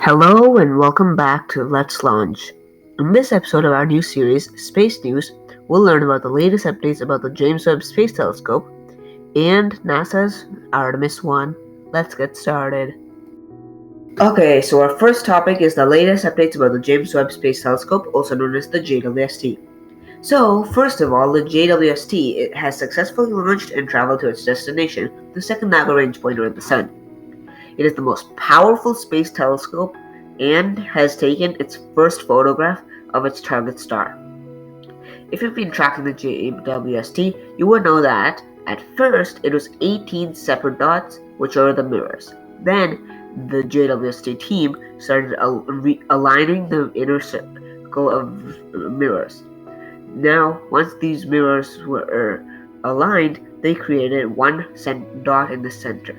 Hello and welcome back to Let's Launch. In this episode of our new series, Space News, we'll learn about the latest updates about the James Webb Space Telescope and NASA's Artemis 1. Let's get started. Okay, so our first topic is the latest updates about the James Webb Space Telescope, also known as the JWST. So, first of all, the JWST has successfully launched and traveled to its destination, the second Lagrange point around the Sun. It is the most powerful space telescope and has taken its first photograph of its target star. If you've been tracking the JWST, you would know that at first it was 18 separate dots, which are the mirrors. Then the JWST team started aligning the inner circle of mirrors. Now, once these mirrors were aligned, they created one dot in the center.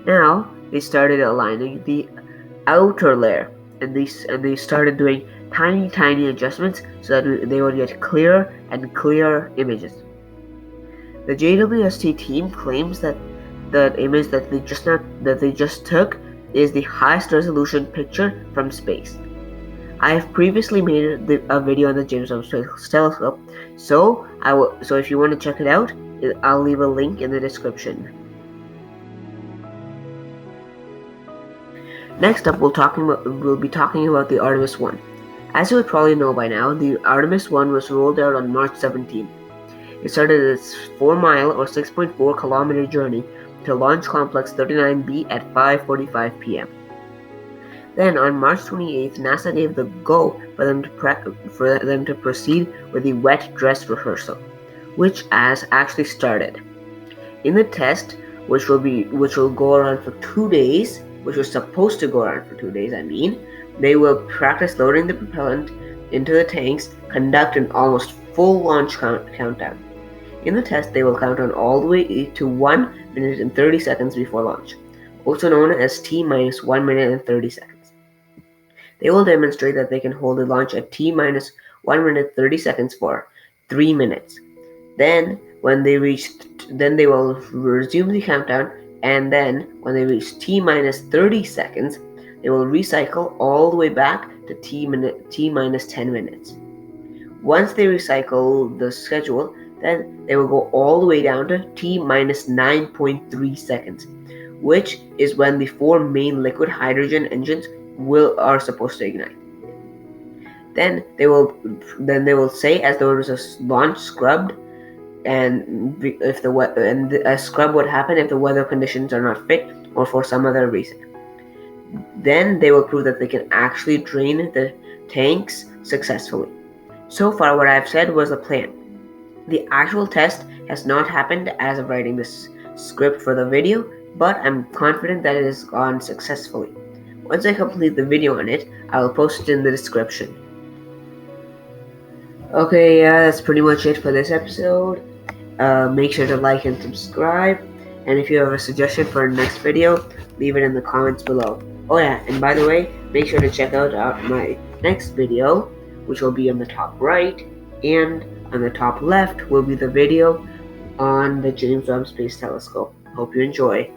Now, they started aligning the outer layer, and they started doing tiny adjustments so that they would get clearer and clearer images. The JWST team claims that the image that they just took is the highest resolution picture from space. I have previously made a video on the James Webb Space Telescope, so if you want to check it out, I'll leave a link in the description. Next up, we'll be talking about the Artemis 1. As you would probably know by now, the Artemis 1 was rolled out on March 17th. It started its 4-mile or 6.4-kilometer journey to Launch Complex 39B at 5:45 p.m. Then, on March 28th, NASA gave the go for them to proceed with the wet dress rehearsal, which has actually started. In the test, which will go around for 2 days. Which was supposed to go around for 2 days, they will practice loading the propellant into the tanks, conduct an almost full launch countdown. In the test, they will count down all the way to 1 minute and 30 seconds before launch, also known as T-minus 1 minute and 30 seconds. They will demonstrate that they can hold a launch at T-minus 1 minute 30 seconds for 3 minutes. Then they will resume the countdown, and then when they reach T-minus 30 seconds, they will recycle all the way back to T-minus 10 minutes. Once they recycle the schedule, then they will go all the way down to T-minus 9.3 seconds, which is when the 4 main liquid hydrogen engines are supposed to ignite. Then they will say as though it was a launch scrubbed, and a scrub would happen if the weather conditions are not fit or for some other reason. Then they will prove that they can actually drain the tanks successfully. So far, what I've said was the plan. The actual test has not happened as of writing this script for the video, but I'm confident that it has gone successfully. Once I complete the video on it, I will post it in the description. Okay, that's pretty much it for this episode. Make sure to like and subscribe, and if you have a suggestion for our next video, leave it in the comments below. Oh yeah, and by the way, make sure to check out my next video, which will be on the top right, and on the top left will be the video on the James Webb Space Telescope. Hope you enjoy.